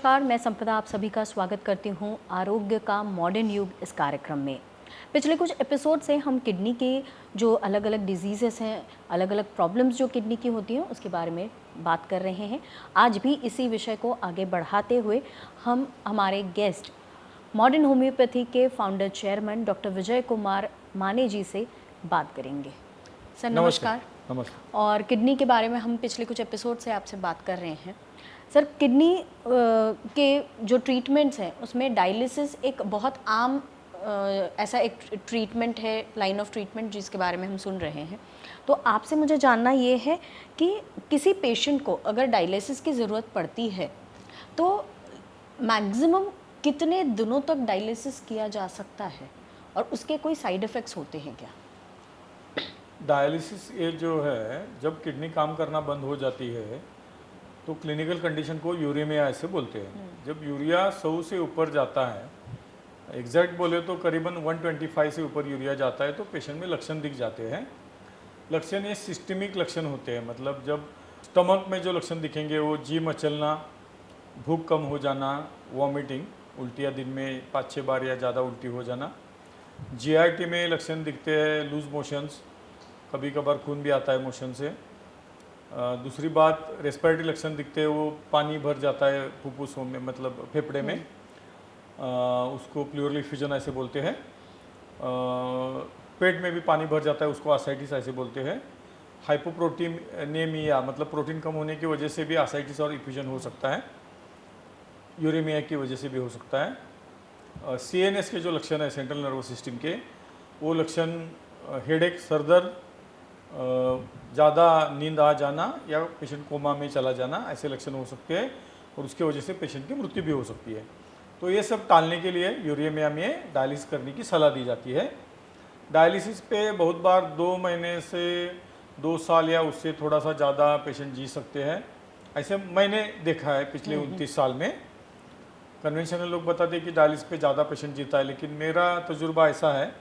नमस्कार, मैं संपदा आप सभी का स्वागत करती हूँ आरोग्य का मॉडर्न युग इस कार्यक्रम में। पिछले कुछ एपिसोड से हम किडनी के जो अलग अलग डिजीज़ेस हैं, अलग अलग प्रॉब्लम्स जो किडनी की होती हैं उसके बारे में बात कर रहे हैं। आज भी इसी विषय को आगे बढ़ाते हुए हम हमारे गेस्ट मॉडर्न होम्योपैथी के founder chairman doctor Vijay Kumar माने जी से बात करेंगे। सर नमस्कार। नमस्कार। और किडनी के बारे में हम पिछले कुछ एपिसोड से आपसे बात कर रहे हैं। सर, किडनी के जो ट्रीटमेंट्स हैं उसमें डायलिसिस एक बहुत आम ऐसा एक ट्रीटमेंट है, लाइन ऑफ ट्रीटमेंट जिसके बारे में हम सुन रहे हैं। तो आपसे मुझे जानना ये है कि किसी पेशेंट को अगर डायलिसिस की ज़रूरत पड़ती है तो मैक्सिमम कितने दिनों तक डायलिसिस किया जा सकता है और उसके कोई साइड इफ़ेक्ट्स होते हैं क्या? डायलिसिस ये जो है, जब किडनी काम करना बंद हो जाती है तो क्लिनिकल कंडीशन को यूरेमिया ऐसे बोलते हैं। जब यूरिया 100 से ऊपर जाता है, एग्जैक्ट बोले तो करीबन 125 से ऊपर यूरिया जाता है, तो पेशेंट में लक्षण दिख जाते हैं। लक्षण ये सिस्टमिक लक्षण होते हैं, मतलब जब स्टमक में जो लक्षण दिखेंगे वो जी मचलना, भूख कम हो जाना, वॉमिटिंग, उल्टियाँ दिन में 5-6 बार या ज़्यादा उल्टी हो जाना। जीआईटी में लक्षण दिखते हैं लूज मोशंस, कभी कभार खून भी आता है मोशन से। दूसरी बात, रेस्पिरेटरी लक्षण दिखते हैं, वो पानी भर जाता है फुफ्फुसों में, मतलब फेफड़े में, उसको प्लूरल इफ्यूजन ऐसे बोलते हैं। पेट में भी पानी भर जाता है, उसको आसाइटिस ऐसे बोलते हैं। हाइपोप्रोटीनेमिया, मतलब प्रोटीन कम होने की वजह से भी आसाइटिस और इफ्यूजन हो सकता है, यूरेमिया की वजह से भी हो सकता है। सीएनएस के जो लक्षण है सेंट्रल नर्वस सिस्टम के, वो लक्षण हेडेक, सरदर्द, ज़्यादा नींद आ जाना या पेशेंट कोमा में चला जाना, ऐसे लक्षण हो सकते हैं और उसके वजह से पेशेंट की मृत्यु भी हो सकती है। तो ये सब टालने के लिए यूरेमिया में डायलिसिस करने की सलाह दी जाती है। डायलिसिस पे बहुत बार 2 महीने से 2 साल या उससे थोड़ा सा ज़्यादा पेशेंट जी सकते हैं, ऐसे मैंने देखा है पिछले 29 साल में। कन्वेंशनल लोग बताते हैं कि डायलिसिस पे ज़्यादा पेशेंट जीता है, लेकिन मेरा तजुर्बा ऐसा है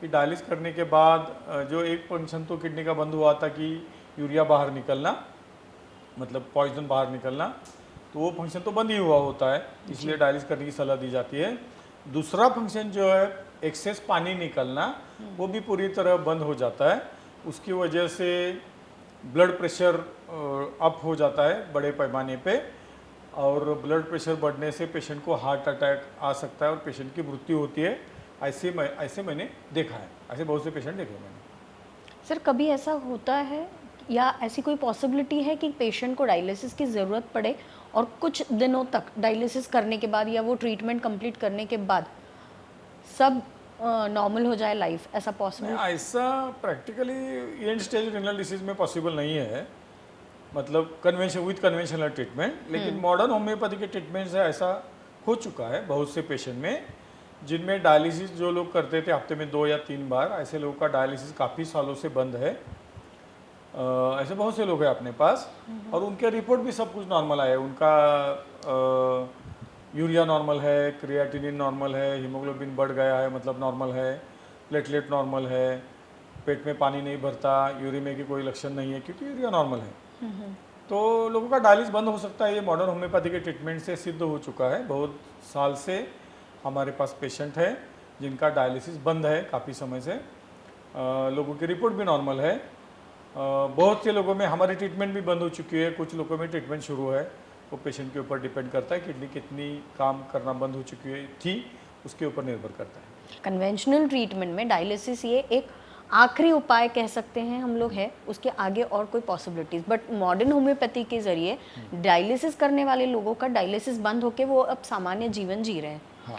कि डायलिसिस करने के बाद जो एक फंक्शन तो किडनी का बंद हुआ था कि यूरिया बाहर निकलना, मतलब पॉइजन बाहर निकलना, तो वो फंक्शन तो बंद ही हुआ होता है, इसलिए डायलिसिस करने की सलाह दी जाती है। दूसरा फंक्शन जो है एक्सेस पानी निकलना, वो भी पूरी तरह बंद हो जाता है। उसकी वजह से ब्लड प्रेशर अप हो जाता है बड़े पैमाने पे, और ब्लड प्रेशर बढ़ने से पेशेंट को हार्ट अटैक आ सकता है और पेशेंट की मृत्यु होती है। ऐसे मैंने देखा है, ऐसे बहुत से पेशेंट देखे मैंने। सर, कभी ऐसा होता है या ऐसी कोई पॉसिबिलिटी है कि पेशेंट को डायलिसिस की ज़रूरत पड़े और कुछ दिनों तक डायलिसिस करने के बाद या वो ट्रीटमेंट कंप्लीट करने के बाद सब नॉर्मल हो जाए लाइफ, ऐसा पॉसिबल? ऐसा practically and stage renal disease में पॉसिबल नहीं है, मतलब कन्वेंशनल ट्रीटमेंट। लेकिन मॉडर्न होम्योपैथी के ट्रीटमेंट से ऐसा हो चुका है बहुत से पेशेंट में, जिनमें डायलिसिस जो लोग करते थे हफ्ते में 2 या 3 बार, ऐसे लोगों का डायलिसिस काफ़ी सालों से बंद है। ऐसे बहुत से लोग हैं अपने पास और उनके रिपोर्ट भी सब कुछ नॉर्मल आया है। उनका यूरिया नॉर्मल है, क्रिएटिनिन नॉर्मल है, हीमोग्लोबिन बढ़ गया है मतलब नॉर्मल है, प्लेटलेट नॉर्मल है, पेट में पानी नहीं भरता, यूरिमिया की कोई लक्षण नहीं है क्योंकि यूरिया नॉर्मल है। तो लोगों का डायलिसिस बंद हो सकता है, ये मॉडर्न होम्योपैथी के ट्रीटमेंट से सिद्ध हो चुका है। बहुत साल से हमारे पास पेशेंट है जिनका डायलिसिस बंद है काफ़ी समय से, लोगों की रिपोर्ट भी नॉर्मल है। बहुत से लोगों में हमारी ट्रीटमेंट भी बंद हो चुकी है, कुछ लोगों में ट्रीटमेंट शुरू है। वो पेशेंट के ऊपर डिपेंड करता है, किडनी कितनी काम करना बंद हो चुकी थी उसके ऊपर निर्भर करता है। कन्वेंशनल ट्रीटमेंट में डायलिसिस ये एक आखिरी उपाय कह सकते हैं हम लोग, है उसके आगे और कोई पॉसिबिलिटीज़, बट मॉडर्न होम्योपैथी के ज़रिए डायलिसिस करने वाले लोगों का डायलिसिस बंद होकर वो अब सामान्य जीवन जी रहे हैं। हाँ।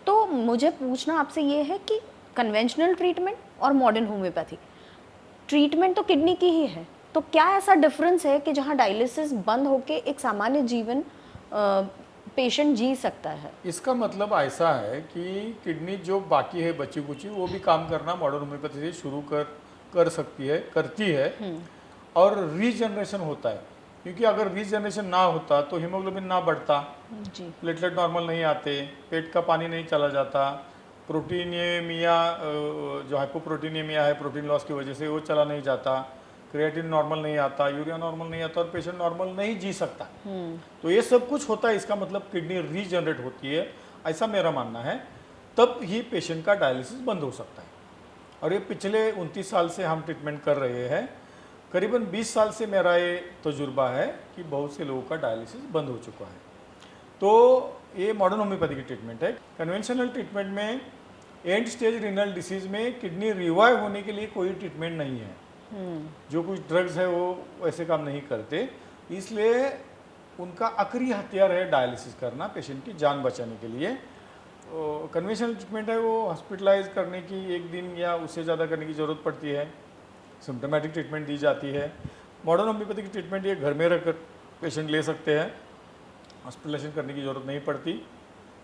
तो मुझे पूछना आपसे ये है कि कन्वेंशनल ट्रीटमेंट और मॉडर्न होम्योपैथी ट्रीटमेंट तो किडनी की ही है, तो क्या ऐसा डिफरेंस है कि जहां डायलिसिस बंद होके एक सामान्य जीवन पेशेंट जी सकता है? इसका मतलब ऐसा है कि किडनी जो बाकी है बची कुची, वो भी काम करना मॉडर्न होम्योपैथी से शुरू कर सकती है, करती है, और रीजनरेशन होता है। क्योंकि अगर रीजनरेशन ना होता तो हीमोग्लोबिन ना बढ़ता जी। प्लेटलेट नॉर्मल नहीं आते, पेट का पानी नहीं चला जाता, प्रोटीनियमिया जो हाइपोप्रोटीनियमिया है प्रोटीन लॉस की वजह से वो चला नहीं जाता, क्रिएटिन नॉर्मल नहीं आता, यूरिया नॉर्मल नहीं आता और पेशेंट नॉर्मल नहीं जी सकता। तो ये सब कुछ होता है, इसका मतलब किडनी रीजनरेट होती है, ऐसा मेरा मानना है, तब ही पेशेंट का डायलिसिस बंद हो सकता है। और ये पिछले 29 साल से हम ट्रीटमेंट कर रहे हैं, करीबन 20 साल से मेरा ये तजुर्बा है कि बहुत से लोगों का डायलिसिस बंद हो चुका है। तो ये मॉडर्न होम्योपैथी की ट्रीटमेंट है। कन्वेंशनल ट्रीटमेंट में एंड स्टेज रीनल डिसीज में किडनी रिवाइव होने के लिए कोई ट्रीटमेंट नहीं है। जो कुछ ड्रग्स है वो वैसे काम नहीं करते, इसलिए उनका आखिरी हथियार है डायलिसिस करना पेशेंट की जान बचाने के लिए। कन्वेंशनल ट्रीटमेंट है वो हॉस्पिटलाइज करने की 1 दिन या उससे ज़्यादा करने की ज़रूरत पड़ती है, सिम्टोमेटिक ट्रीटमेंट दी जाती है। मॉडर्न होम्योपैथी की ट्रीटमेंट ये घर में रखकर पेशेंट ले सकते हैं, हॉस्पिटलाइजेशन करने की ज़रूरत नहीं पड़ती,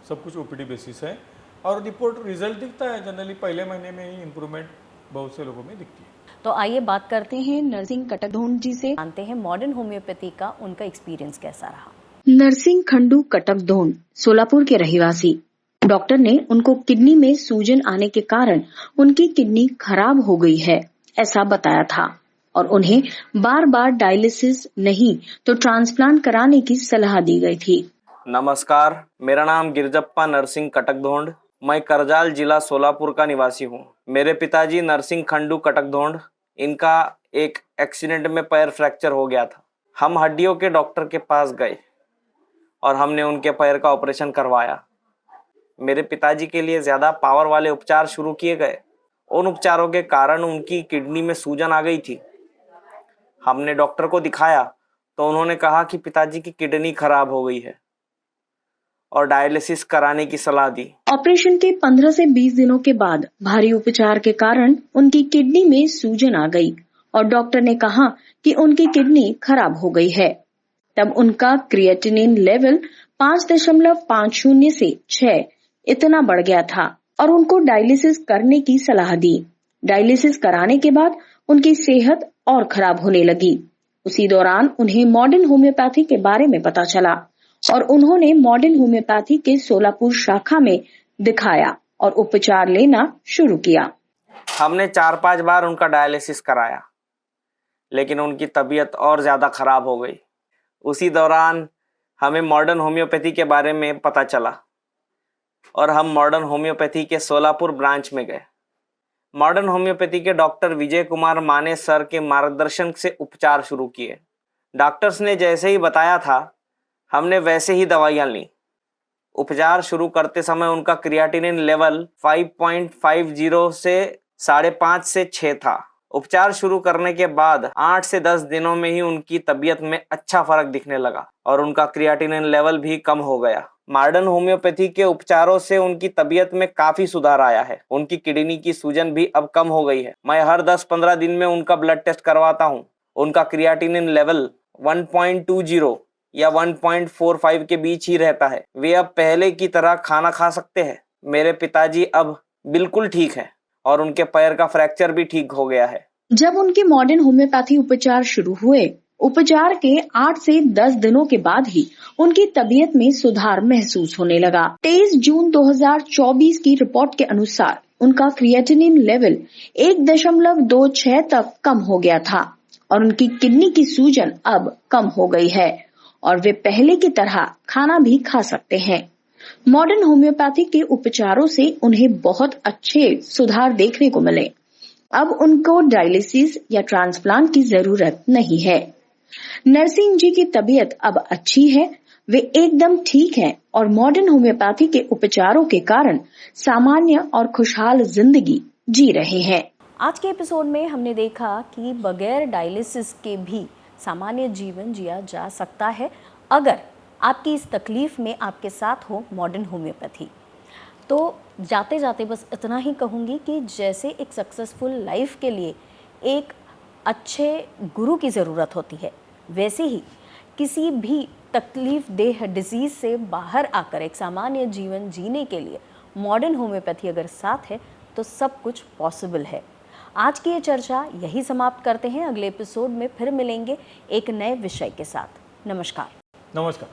सब कुछ ओपीडी बेसिस है और रिपोर्ट रिजल्ट दिखता है। जनरली पहले महीने में ही इम्प्रूवमेंट बहुत से लोगों में दिखती है। तो आइए बात करते हैं नरसिंह कटकधोंड जी से, जानते हैं मॉडर्न होम्योपैथी का उनका एक्सपीरियंस कैसा रहा। नरसिंह खंडू कटकधोंड सोलापुर के रहिवासी। डॉक्टर ने उनको किडनी में सूजन आने के कारण उनकी किडनी खराब हो गई है ऐसा बताया था और उन्हें बार बार डायलिसिस नहीं तो ट्रांसप्लांट कराने की सलाह दी गई थी। नमस्कार, मेरा नाम गिरजप्पा नरसिंह कटकधोंड, मैं करजाल जिला सोलापुर का निवासी हूँ। मेरे पिताजी नरसिंह खंडू कटकधोंड, इनका एक एक्सीडेंट में पैर फ्रैक्चर हो गया था। हम हड्डियों के डॉक्टर के पास गए और हमने उनके पैर का ऑपरेशन करवाया। मेरे पिताजी के लिए ज़्यादा पावर वाले उपचार शुरू किए गए। उन उपचारों के कारण उनकी किडनी में सूजन आ गई थी। हमने डॉक्टर को दिखाया तो उन्होंने कहा कि पिताजी की किडनी खराब हो गई है और डायलिसिस कराने की सलाह दी। ऑपरेशन के 15 से 20 दिनों के बाद भारी उपचार के कारण उनकी किडनी में सूजन आ गई और डॉक्टर ने कहा कि उनकी किडनी खराब हो गई है। तब उनका क्रिएटिनिन लेवल 5.50 से 6 इतना बढ़ गया था और उनको डायलिसिस करने की सलाह दी। डायलिसिस कराने के बाद उनकी सेहत और खराब होने लगी। उसी दौरान उन्हें मॉडर्न होम्योपैथी के बारे में पता चला और उन्होंने मॉडर्न होम्योपैथी के सोलापुर शाखा में दिखाया और उपचार लेना शुरू किया। हमने 4-5 बार उनका डायलिसिस कराया, लेकिन उनकी तबीयत और ज़्यादा खराब हो गई। उसी दौरान हमें मॉडर्न होम्योपैथी के बारे में पता चला और हम मॉडर्न होम्योपैथी के सोलापुर ब्रांच में गए। मॉडर्न होम्योपैथी के डॉक्टर विजय कुमार माने सर के मार्गदर्शन से उपचार शुरू किए। डॉक्टर्स ने जैसे ही बताया था हमने वैसे ही दवाइयाँ ली। उपचार शुरू करते समय उनका क्रिएटिनिन लेवल 5.50 से 5.5 से 6 था। उपचार शुरू करने के बाद 8 से 10 दिनों में ही उनकी तबीयत में अच्छा फर्क दिखने लगा और उनका क्रिएटिनिन लेवल भी कम हो गया। मॉडर्न होम्योपैथी के उपचारों से उनकी तबीयत में काफी सुधार आया है। उनकी किडनी की सूजन भी अब कम हो गई है। मैं हर 10-15 दिन में उनका ब्लड टेस्ट करवाता हूँ। उनका क्रिएटिनिन लेवल 1.20 या 1.45 के बीच ही रहता है। वे अब पहले की तरह खाना खा सकते हैं। मेरे पिताजी अब बिल्कुल ठीक है और उनके पैर का फ्रैक्चर भी ठीक हो गया है। जब उनके मॉडर्न होम्योपैथी उपचार शुरू हुए, उपचार के 8 से 10 दिनों के बाद ही उनकी तबीयत में सुधार महसूस होने लगा। 23 जून 2024 की रिपोर्ट के अनुसार उनका क्रिएटिनिन लेवल 1.26 तक कम हो गया था और उनकी किडनी की सूजन अब कम हो गई है और वे पहले की तरह खाना भी खा सकते हैं। मॉडर्न होम्योपैथी के उपचारों से उन्हें बहुत अच्छे सुधार देखने को मिले। अब उनको डायलिसिस या ट्रांसप्लांट की जरूरत नहीं है। नरसिंह जी की तबीयत अब अच्छी है, वे एकदम ठीक हैं और मॉडर्न होम्योपैथी के उपचारों के कारण सामान्य और खुशहाल जिंदगी जी रहे हैं। आज के एपिसोड में हमने देखा कि बगैर डायलिसिस के भी सामान्य जीवन जिया जा सकता है अगर आपकी इस तकलीफ में आपके साथ हो मॉडर्न होम्योपैथी। तो जाते जाते बस इतना ही कहूँगी कि जैसे एक सक्सेसफुल लाइफ के लिए एक अच्छे गुरु की ज़रूरत होती है, वैसे ही किसी भी तकलीफ देह डिजीज़ से बाहर आकर एक सामान्य जीवन जीने के लिए मॉडर्न होम्योपैथी अगर साथ है तो सब कुछ पॉसिबल है। आज की ये चर्चा यही समाप्त करते हैं। अगले एपिसोड में फिर मिलेंगे एक नए विषय के साथ। नमस्कार। नमस्कार।